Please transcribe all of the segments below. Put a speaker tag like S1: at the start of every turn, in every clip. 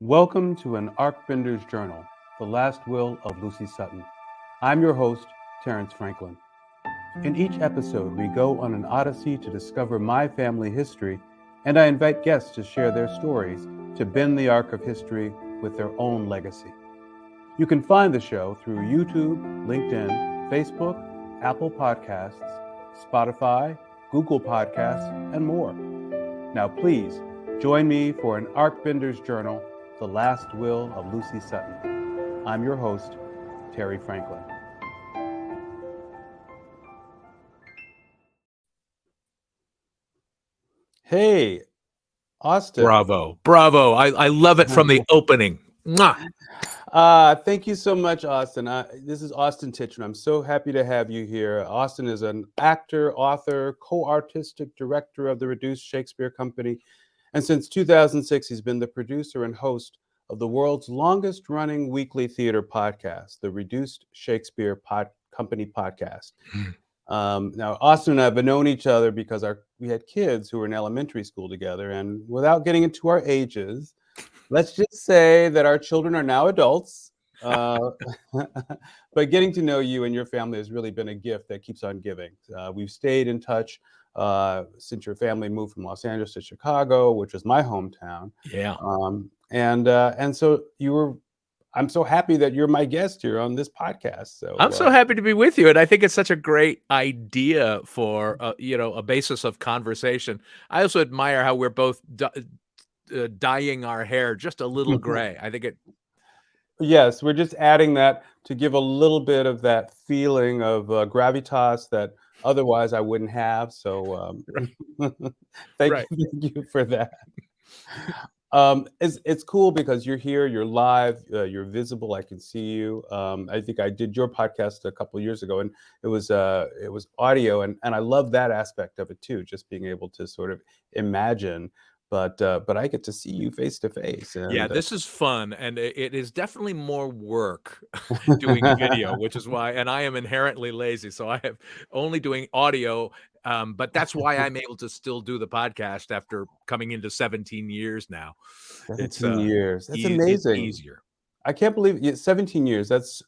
S1: Welcome to an Archbender's Journal, The Last Will of Lucy Sutton. I'm your host, Terrence Franklin. In each episode, we go on an odyssey to discover my family history, and I invite guests to share their stories to bend the arc of history with their own legacy. You can find the show through YouTube, LinkedIn, Facebook, Apple Podcasts, Spotify, Google Podcasts, and more. Now please, join me for an Archbender's Journal, The Last Will of Lucy Sutton. I'm your host, Terry Franklin. Hey, Austin.
S2: Bravo. I love it from the opening. Mwah.
S1: Thank you so much, Austin. This is Austin Tichenor. I'm so happy to have you here. Austin is an actor, author, co-artistic director of the Reduced Shakespeare Company. And since 2006, he's been the producer and host of the world's longest running weekly theater podcast, the Reduced Shakespeare Company Podcast. Now, Austin and I have known each other because we had kids who were in elementary school together. And without getting into our ages, let's just say that our children are now adults. But getting to know you and your family has really been a gift that keeps on giving. We've stayed in touch since your family moved from Los Angeles to Chicago, which was my hometown.
S2: Yeah.
S1: And so I'm so happy that you're my guest here on this podcast. So
S2: I'm so happy to be with you. And I think it's such a great idea for, a basis of conversation. I also admire how we're both dyeing our hair just a little gray. I think it.
S1: Yes, we're just adding that to give a little bit of that feeling of gravitas that otherwise I wouldn't have. So thank you for that. It's cool because you're here, you're live, you're visible. I can see you. I think I did your podcast a couple of years ago, and it was audio, and I love that aspect of it too, just being able to sort of imagine. But I get to see you face to face.
S2: Yeah, this is fun, and it is definitely more work doing video, which is why, and I am inherently lazy, so I have only doing audio. But that's why I'm able to still do the podcast after coming into 17 years now.
S1: 17 years. That's amazing.
S2: It's easier.
S1: I can't believe it. 17 years. That's,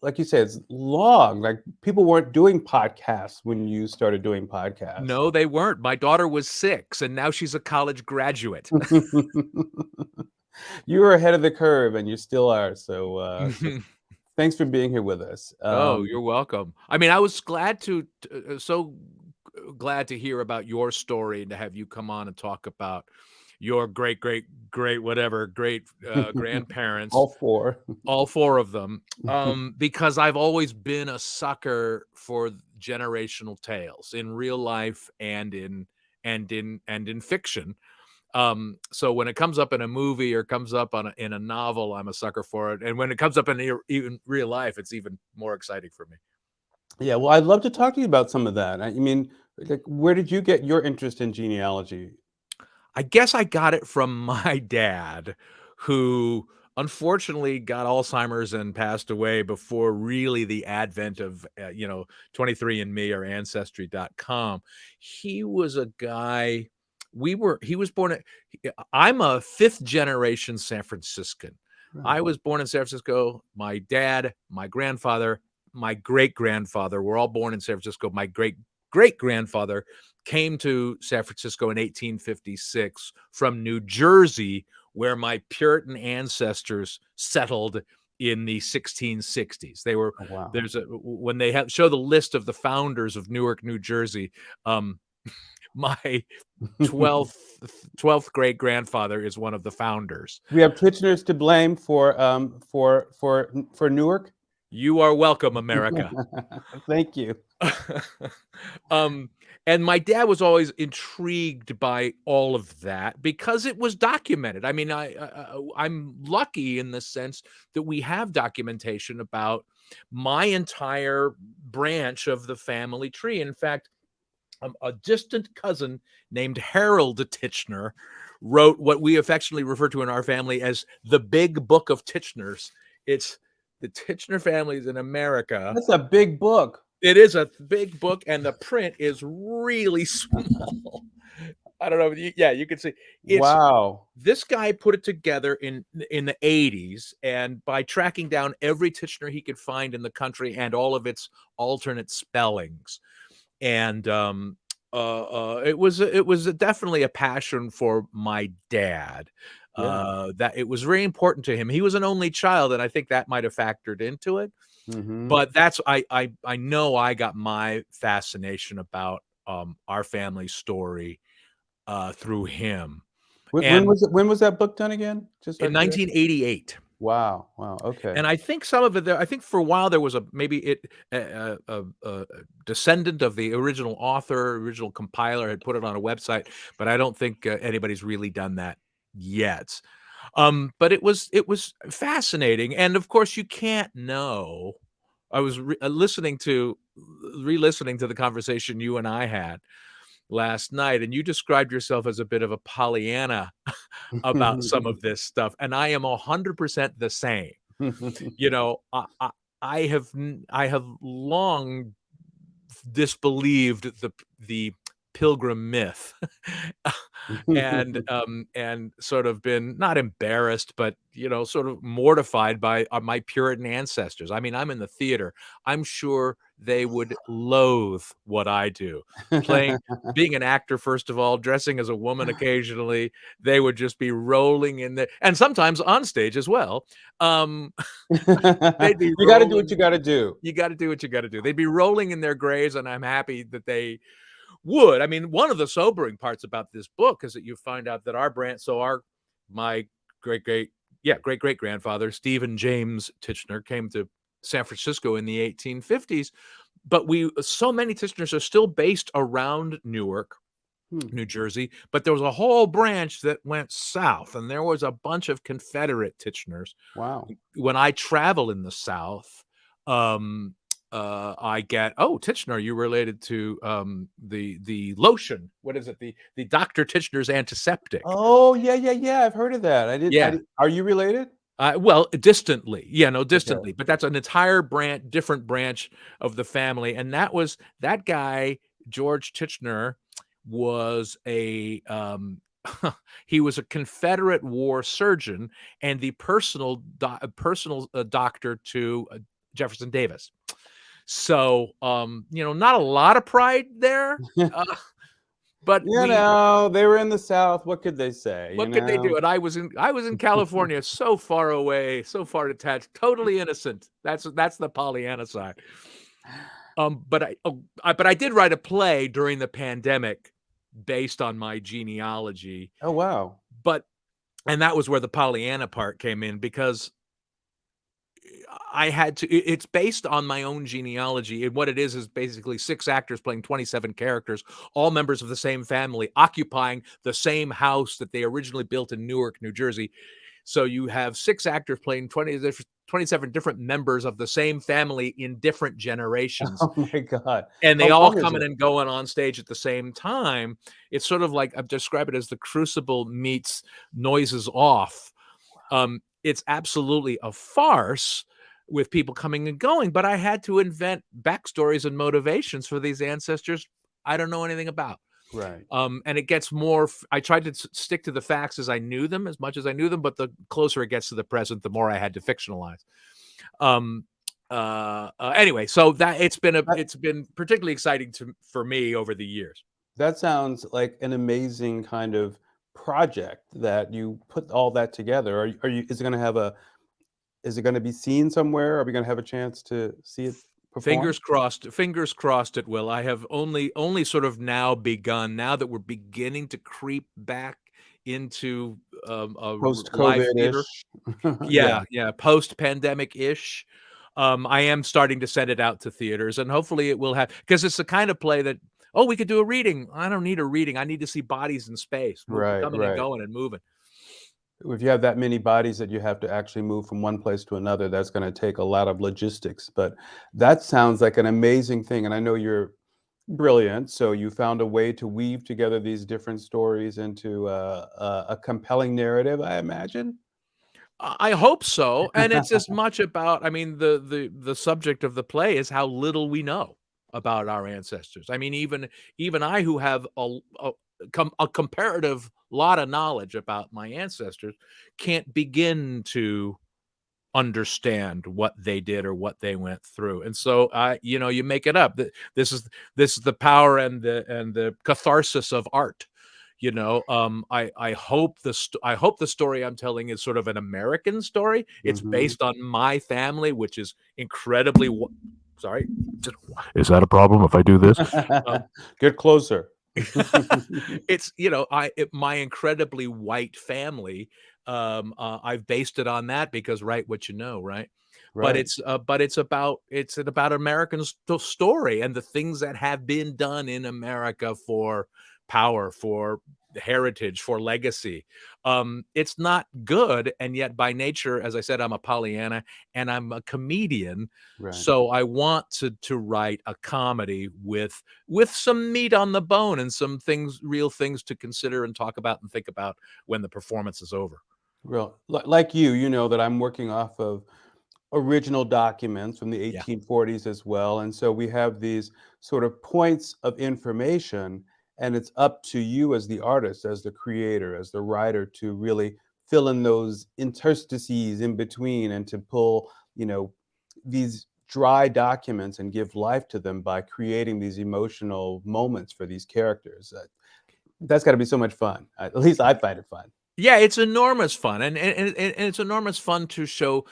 S1: like you said, it's long. Like, people weren't doing podcasts when you started doing podcasts.
S2: No, they weren't. My daughter was 6, and now she's a college graduate.
S1: You were ahead of the curve, and you still are. So thanks for being here with us.
S2: You're welcome. I mean, I was so glad to hear about your story and to have you come on and talk about your great grandparents.
S1: All four of them.
S2: Because I've always been a sucker for generational tales in real life and in fiction. So when it comes up in a movie or comes up in a novel, I'm a sucker for it. And when it comes up in even real life, it's even more exciting for me.
S1: Yeah, well, I'd love to talk to you about some of that. I mean, like, where did you get your interest in genealogy?
S2: I guess I got it from my dad, who unfortunately got Alzheimer's and passed away before really the advent of 23andMe or Ancestry.com. He was a guy. He was born. I'm a 5th generation San Franciscan. I was born in San Francisco. My dad, my grandfather, my great-grandfather were all born in San Francisco. My great-great-grandfather came to San Francisco in 1856 from New Jersey, where my Puritan ancestors settled in the 1660s. They were when they show the list of the founders of Newark, New Jersey. My 12th great grandfather is one of the founders.
S1: We have Tichenors to blame for Newark.
S2: You are welcome, America.
S1: Thank you.
S2: And my dad was always intrigued by all of that because it was documented. I mean, I'm lucky in the sense that we have documentation about my entire branch of the family tree. In fact, a distant cousin named Harold Tichenor wrote what we affectionately refer to in our family as the Big Book of Tichenors. It's the Tichenor families in America.
S1: That's a big book.
S2: It is a big book, and the print is really small. I don't know. Yeah, you can see it's
S1: Wow.
S2: this guy put it together in the 80s, and by tracking down every Tichenor he could find in the country and all of its alternate spellings. And it was definitely a passion for my dad.
S1: Yeah.
S2: That it was very important to him. He was an only child, and I think that might have factored into it.
S1: Mhm.
S2: But that's I know I got my fascination about our family story through him. And
S1: When was that book done again? Just out
S2: in
S1: of curiosity?
S2: 1988.
S1: Wow, wow, okay.
S2: And I think some of it there I think for a while there was a maybe a descendant of the original author, original compiler had put it on a website, but I don't think anybody's really done that yet. But it was fascinating, and of course you can't know. I was re-listening to the conversation you and I had last night, and you described yourself as a bit of a Pollyanna about some of this stuff, and I am 100% the same. You know, I have long disbelieved the pilgrim myth, and sort of been not embarrassed, but, sort of mortified by, my Puritan ancestors. I mean, I'm in the theater. I'm sure they would loathe what I do. Playing being an actor, first of all, dressing as a woman occasionally, they would just be rolling in there and sometimes on stage as well. Um, they'd be
S1: You gotta do what you
S2: rolling
S1: gotta do.
S2: you gotta do what you gotta do. They'd be rolling in their graves, and I'm happy that they would. I mean, one of the sobering parts about this book is that you find out that my great great great great grandfather Stephen James Tichenor came to San Francisco in the 1850s, but we so many Tichenors are still based around Newark,
S1: Hmm,
S2: New Jersey, but there was a whole branch that went south, and there was a bunch of Confederate Tichenors.
S1: wow.
S2: When I travel in the South, um, I get, "Oh, Tichenor, you related to, the lotion." What is it? The Dr. Tichenor's antiseptic.
S1: Oh, yeah, yeah, yeah, I've heard of that. I
S2: Yeah.
S1: did Are you related?
S2: Well, distantly. Yeah, no,
S1: Okay.
S2: distantly, but that's an entire different branch of the family, and that guy, George Tichenor, was he was a Confederate war surgeon and the personal, doctor to, Jefferson Davis. So, not a lot of pride there, uh, but
S1: They were in the South, what could they say, you
S2: what could they do?
S1: know?
S2: And I was in California, so far away, so far detached, totally innocent. That's the Pollyanna side. But I did write a play during the pandemic based on my genealogy,
S1: Oh, wow.
S2: but and that was where the Pollyanna part came in because I had to it's based on my own genealogy, and what it is basically 6 actors playing 27 characters, all members of the same family, occupying the same house that they originally built in Newark, New Jersey. So you have 6 actors playing 27 different members of the same family in different generations,
S1: Oh my god.
S2: and they
S1: How
S2: all
S1: long is
S2: coming
S1: it?
S2: and going on stage at the same time. It's sort of like I've described it as the Crucible meets Noises Off. It's absolutely a farce with people coming and going, but I had to invent backstories and motivations for these ancestors I don't know anything about.
S1: Right.
S2: And it gets more. I tried to stick to the facts as I knew them, as much as I knew them, but the closer it gets to the present, the more I had to fictionalize. Um, anyway, so that
S1: That
S2: it's been particularly exciting for me over the years.
S1: that sounds like an amazing kind of project that you put all that together. Are you is it gonna be seen somewhere? Are we gonna have a chance to see it performed?
S2: Fingers crossed it will. I have only sort of now begun, now that we're beginning to creep back into, live theater.
S1: Post-COVID-ish? Yeah.
S2: Yeah, yeah, post-pandemic-ish. I am starting to send it out to theaters, and hopefully it will have because it's the kind of play that, "Oh, we could do a reading." I don't need a reading, I need to see bodies in space,
S1: Right,
S2: coming and
S1: right.
S2: going and moving.
S1: If you have that many bodies that you have to actually move from one place to another, that's gonna take a lot of logistics, but that sounds like an amazing thing, and I know you're brilliant, so you found a way to weave together these different stories into a compelling narrative, I imagine?
S2: I hope so, and it's as much about I mean, the subject of the play is how little we know about our ancestors. I mean, even I who have a comparative lot of knowledge about my ancestors can't begin to understand what they did or what they went through. And so you make it up. This is the power and the catharsis of art. I hope I hope the story I'm telling is sort of an American story. It's
S1: Hmm.
S2: based on my family, which is incredibly sorry. Is that a problem if I do this? Um,
S1: Get closer.
S2: it's my incredibly white family. I've based it on that because write what you know, right?
S1: Right.
S2: But it's about American story and the things that have been done in America for power, for heritage, for legacy. It's not good, and yet by nature, as I said, I'm a Pollyanna and I'm a comedian.
S1: Right.
S2: So I want to write a comedy with some meat on the bone and some things, real things to consider and talk about and think about when the performance is over.
S1: Real, like you know that I'm working off of original documents from the
S2: Yeah.
S1: 1840s as well. And so we have these sort of points of information, and it's up to you as the artist, as the creator, as the writer to really fill in those interstices in between and to pull, these dry documents and give life to them by creating these emotional moments for these characters. That's got to be so much fun. At least I find it fun.
S2: Yeah, it's enormous fun, and it's enormous fun to show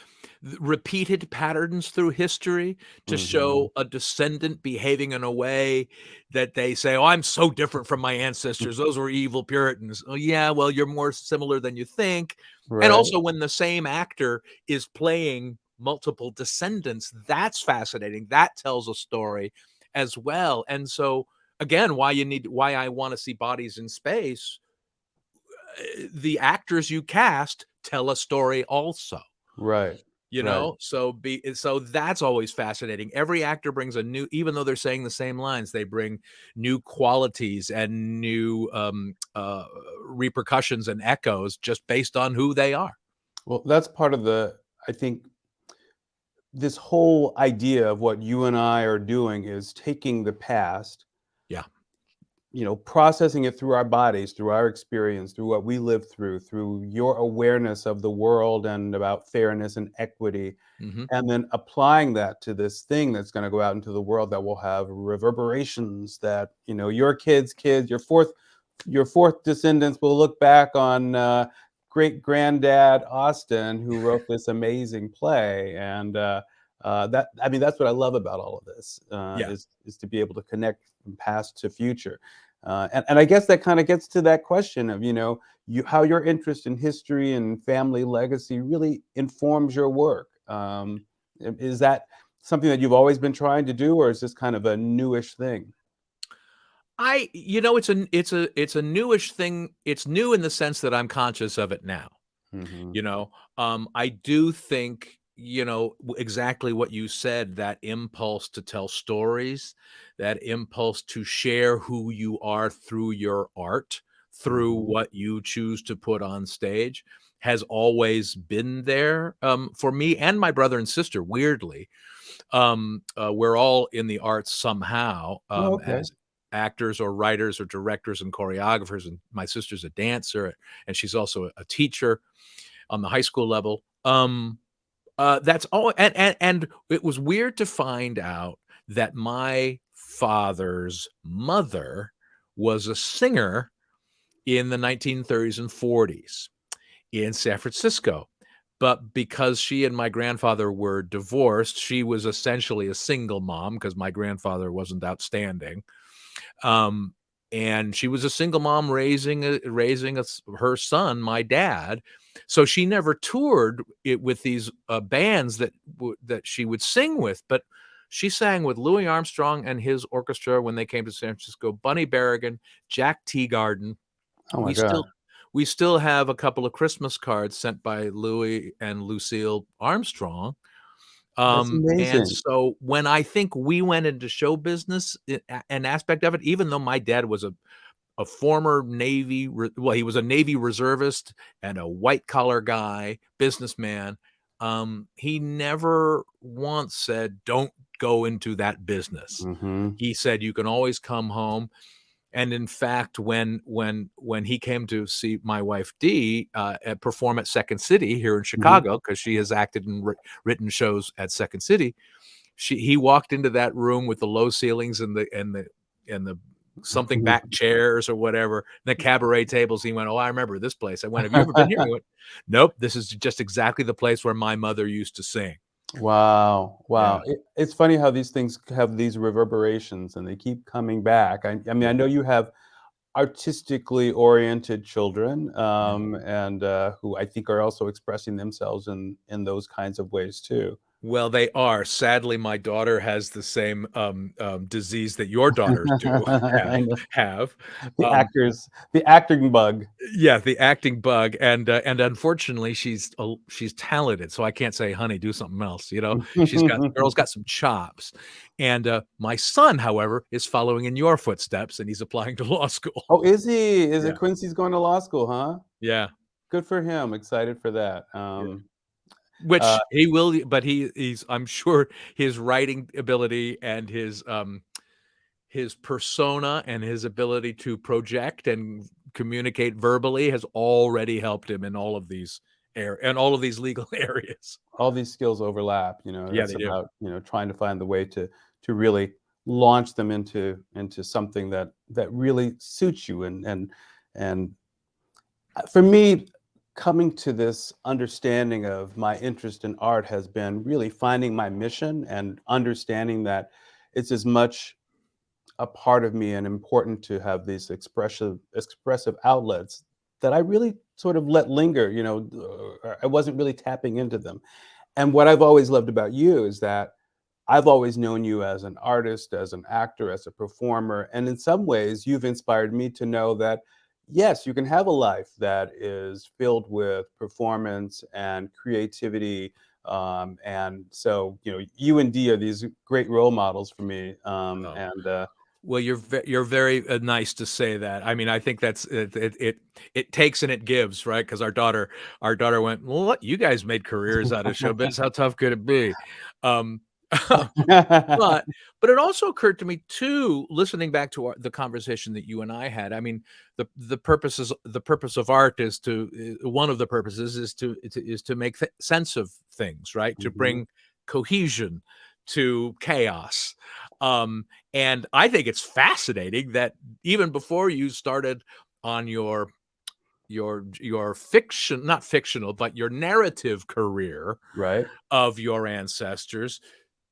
S2: repeated patterns through history, to
S1: Hmm.
S2: show a descendant behaving in a way that they say, "Oh, I'm so different from my ancestors. Those were evil Puritans." Oh, yeah, well, you're more similar than you think. And
S1: Right.
S2: also, when the same actor is playing multiple descendants, that's fascinating. That tells a story as well. And so, again, why I want to see Bodies in Space, the actors you cast tell a story also.
S1: Right. Right.
S2: So that's always fascinating. Every actor brings a new, even though they're saying the same lines, they bring new qualities and new repercussions and echoes just based on who they are.
S1: Well, that's part of I think, this whole idea of what you and I are doing is taking the past,
S2: Yeah.
S1: processing it through our bodies, through our experience, through what we lived through your awareness of the world and about fairness and equity,
S2: Hmm.
S1: and then applying that to this thing that's going to go out into the world that will have reverberations that, your kids, your fourth descendants will look back on great granddad Austin, who wrote this amazing play. And that, I mean, that's what I love about all of this,
S2: Yeah.
S1: is to be able to connect from past to future. And I guess that kind of gets to that question of, how your interest in history and family legacy really informs your work. Is that something that you've always been trying to do, or is this kind of a newish thing?
S2: It's a newish thing. It's new in the sense that I'm conscious of it now.
S1: Hmm.
S2: I do think, exactly what you said, that impulse to tell stories, that impulse to share who you are through your art, through
S1: Hmm.
S2: what you choose to put on stage, has always been there, for me and my brother and sister. Weirdly, we're all in the arts somehow,
S1: Oh, okay.
S2: as actors or writers or directors and choreographers. And my sister's a dancer, and she's also a teacher on the high school level. That's all. And it was weird to find out that my father's mother was a singer in the 1930s and 40s in San Francisco. But because she and my grandfather were divorced, she was essentially a single mom because my grandfather wasn't outstanding. Um, and she was a single mom her son, my dad. So she never toured it with these bands that she would sing with, but she sang with Louis Armstrong and his orchestra when they came to San Francisco, Bunny Berrigan, Jack Teagarden.
S1: Oh my
S2: We
S1: God.
S2: still we still have a couple of Christmas cards sent by Louis and Lucille Armstrong.
S1: That's
S2: And
S1: amazing.
S2: so when I think we went into show business, an aspect of it, even though my dad was a former Navy, he was a Navy reservist and a white collar guy, businessman. He never once said, "Don't go into that business."
S1: Hmm.
S2: He said, "You can always come home." And in fact, when he came to see my wife Dee perform at Second City here in
S1: Mhm.
S2: Chicago, because she has acted and written shows at Second City, he walked into that room with the low ceilings and the something back chairs or whatever, the cabaret tables. He went, "Oh, I remember this place." I went, "Have you ever been here?" He went, "Nope, this is just exactly the place where my mother used to sing."
S1: Wow,
S2: Yeah,
S1: wow. It's funny how these things have these reverberations and they keep coming back. I mean, I
S2: yeah,
S1: know you have artistically oriented children,
S2: yeah.
S1: and who I think are also expressing themselves in those kinds of ways too.
S2: Well, they are. Sadly, my daughter has the same, disease that your daughters do
S1: I
S2: have
S1: know
S2: have.
S1: the
S2: Um,
S1: the acting bug.
S2: yeah, the acting bug, and unfortunately, she's talented, so I can't say, "Honey, do something else," you know? Girl's got some chops, and, my son, however, is following in your footsteps, and he's applying to law school.
S1: Oh, is he? Is it
S2: Yeah,
S1: Quincy's going to law school, huh?
S2: yeah,
S1: Good for him. Excited for that.
S2: yeah.
S1: Uh,
S2: Which he will, but he's I'm sure his writing ability and his persona and his ability to project and communicate verbally has already helped him in all of these all of these legal areas.
S1: all these skills overlap,
S2: Yeah,
S1: that's
S2: they do.
S1: about, trying to find the way to really launch them into something that really suits you and for me, coming to this understanding of my interest in art has been really finding my mission and understanding that it's as much a part of me and important to have these expressive outlets that I really sort of let linger, I wasn't really tapping into them. And what I've always loved about you is that I've always known you as an artist, as an actor, as a performer, and in some ways, you've inspired me to know that, yes, you can have a life that is filled with performance and creativity. And so, you and Dee are these great role models for me.
S2: Oh.
S1: And
S2: Well, you're very, nice to say that. I mean, I think that's it takes and it gives, right? Because our daughter went, "Well, what you guys made careers out of showbiz. How tough could it be?" Um, but but it also occurred to me too, listening back to the conversation that you and I had. I mean, the purpose of art is one of the purposes is to make sense of things, right? To
S1: Mhm.
S2: bring cohesion to chaos. Um, and I think it's fascinating that even before you started on your fiction, not fictional, but your narrative career
S1: Right?
S2: of your ancestors,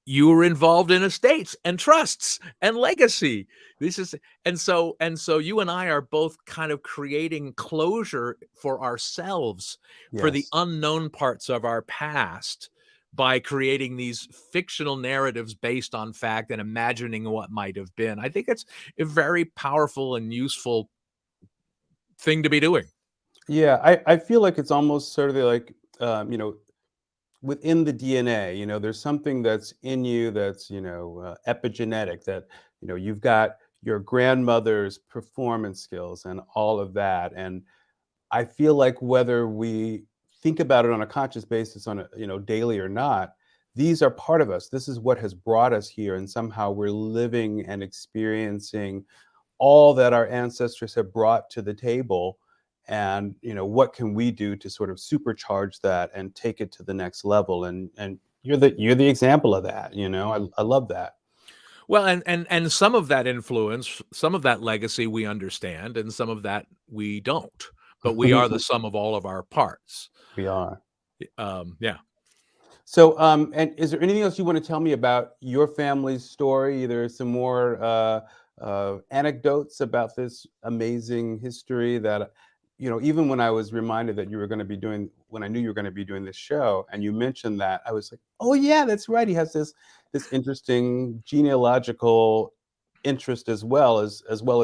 S2: you were involved in estates and trusts and legacy. This is and so you and I are both kind of creating closure for ourselves for the
S1: Yes.
S2: unknown parts of our past by creating these fictional narratives based on fact and imagining what might have been. I think it's a very powerful and useful thing to be doing.
S1: Yeah, I feel like it's almost sort of like, within the DNA, there's something that's in you that's, epigenetic that, you've got your grandmother's performance skills and all of that. And I feel like whether we think about it on a conscious basis on a, daily or not, these are part of us. This is what has brought us here. And somehow we're living and experiencing all that our ancestors have brought to the table and what can we do to sort of supercharge that and take it to the next level and you're the example of that. I love that.
S2: Well, and some of that influence, some of that legacy we understand, and some of that we don't. But we are the sum of all of our parts.
S1: We are.
S2: Yeah.
S1: So and is there anything else you want to tell me about your family's story, either some more anecdotes about this amazing history that even when I was reminded that you were going to be doing when I knew you were going to be doing this show and you mentioned that, I was like, oh yeah, that's right, he has this interesting genealogical interest as well as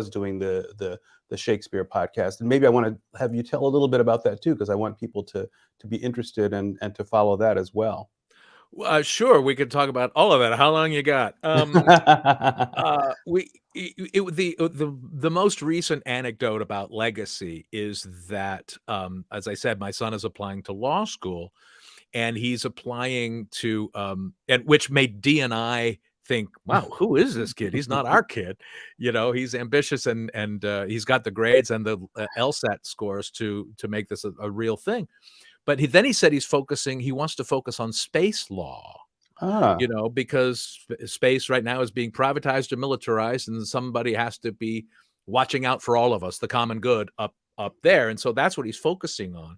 S1: doing the Shakespeare podcast. And maybe I want to have you tell a little bit about that too, because I want people to be interested and to follow that as well.
S2: Sure, we could talk about all of that. How long you got? We the most recent anecdote about legacy is that, as I said, my son is applying to law school, and he's applying to, and which made D and I think, wow, who is this kid? He's not our kid. He's ambitious and he's got the grades and the LSAT scores to make this a real thing. But then he said he wants to focus on space law.
S1: Ah.
S2: Because space right now is being privatized or militarized, and somebody has to be watching out for all of us, the common good up there. And so that's what he's focusing on.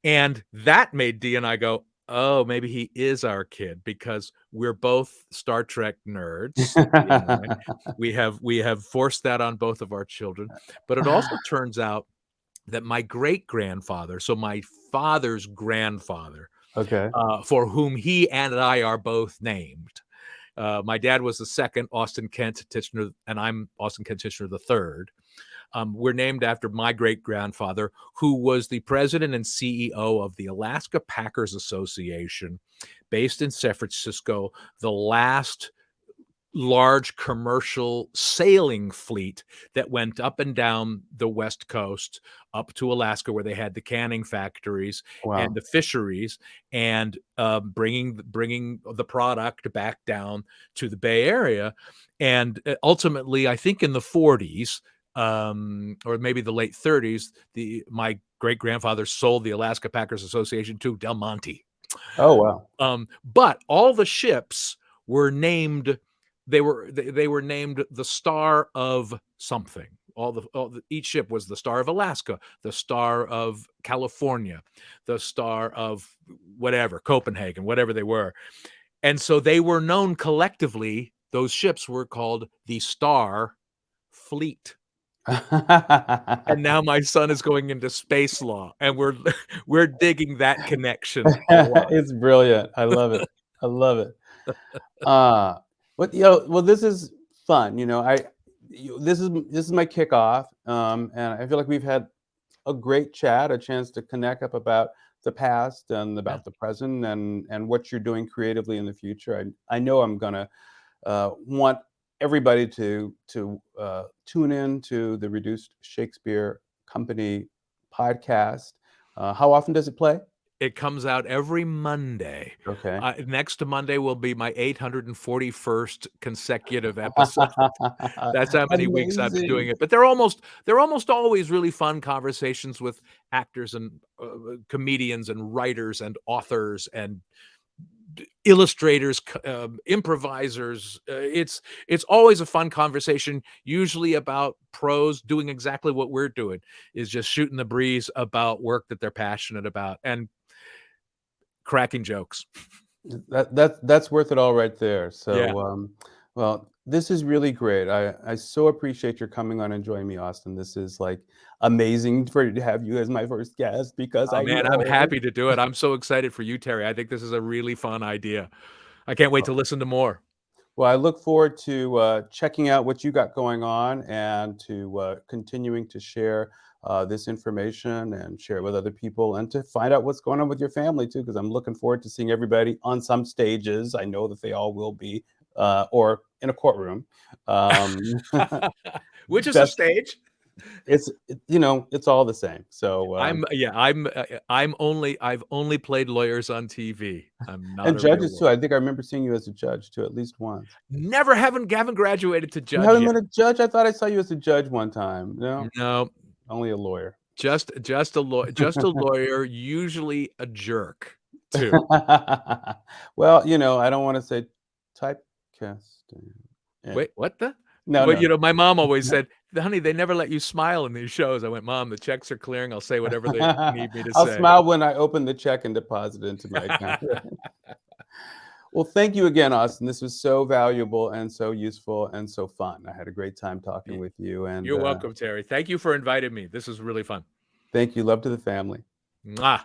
S2: And that made Dee and I go, oh, maybe he is our kid, because we're both Star Trek nerds. Dee and I. We have forced that on both of our children. But it also turns out that my great-grandfather, so my father's grandfather,
S1: Okay.
S2: for whom he and I are both named. My dad was the second, Austin Kent Tichenor, and I'm Austin Kent Tichenor the third. We're named after my great-grandfather, who was the president and CEO of the Alaska Packers Association, based in San Francisco, the last large commercial sailing fleet that went up and down the West Coast up to Alaska, where they had the canning factories and the fisheries, and bringing the product back down to the Bay Area. And ultimately, I think in the 40s, or maybe the late 30s, my great-grandfather sold the Alaska Packers Association to Del Monte.
S1: Oh, wow.
S2: But all the ships were named. They were named the Star of something. Each ship was the Star of Alaska, the Star of California, the Star of whatever, Copenhagen, whatever they were. And so they were known collectively. Those ships were called the Star Fleet. And now my son is going into space law, and we're digging that connection a lot.
S1: It's brilliant. I love it. I love it. But well, this is fun. This is my kickoff, and I feel like we've had a great chat, a chance to connect up about the past and about the present, and what you're doing creatively in the future. I know I'm gonna want everybody to tune in to the Reduced Shakespeare Company podcast. How often does it play?
S2: It comes out every Monday.
S1: Okay.
S2: Next Monday will be my 841st consecutive episode. That's how many weeks I've been doing it. But they're almost always really fun conversations with actors and comedians and writers and authors and illustrators, improvisers. It's always a fun conversation, usually about pros doing exactly what we're doing, is just shooting the breeze about work that they're passionate about and cracking jokes.
S1: That's worth it all right there. So,
S2: Yeah.
S1: Well, this is really great. I so appreciate your coming on and joining me, Austin. This is like amazing to have you as my first guest, because
S2: Oh, man, I'm happy to do it. I'm so excited for you, Terry. I think this is a really fun idea. I can't wait to listen to more.
S1: Well, I look forward to checking out what you got going on, and to continuing to share this information and share it with other people, and to find out what's going on with your family too, because I'm looking forward to seeing everybody on some stages. I know that they all will be, or in a courtroom.
S2: Which is a stage.
S1: It's all the same. So
S2: I've only played lawyers on TV. I'm not
S1: and
S2: a
S1: judges
S2: real
S1: too. I think I remember seeing you as a judge too, at least once.
S2: haven't graduated to
S1: You
S2: judge
S1: haven't
S2: yet.
S1: been a judge? I thought I saw you as a judge one time. No,
S2: No,
S1: only a lawyer.
S2: just a lawyer, usually a jerk too.
S1: Well, I don't want to say typecasting. Yeah.
S2: Wait, what the?
S1: No,
S2: But
S1: no.
S2: my mom always said, "Honey, they never let you smile in these shows." I went, "Mom, the checks are clearing. I'll say whatever they need me to
S1: I'll
S2: say."
S1: smile when I open the check and deposit it into my account. Well, thank you again, Austin. This was so valuable and so useful and so fun. I had a great time talking with you. And
S2: You're welcome, Terry. Thank you for inviting me. This is really fun.
S1: Thank you. Love to the family.
S2: Mwah.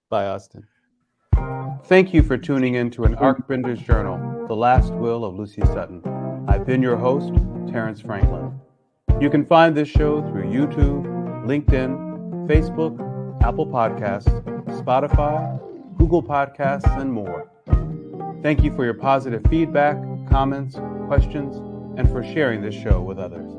S1: Bye, Austin. Thank you for tuning in to An Archbender's Journal, The Last Will of Lucy Sutton. I've been your host, Terrence Franklin. You can find this show through YouTube, LinkedIn, Facebook, Apple Podcasts, Spotify, Google Podcasts, and more. Thank you for your positive feedback, comments, questions, and for sharing this show with others.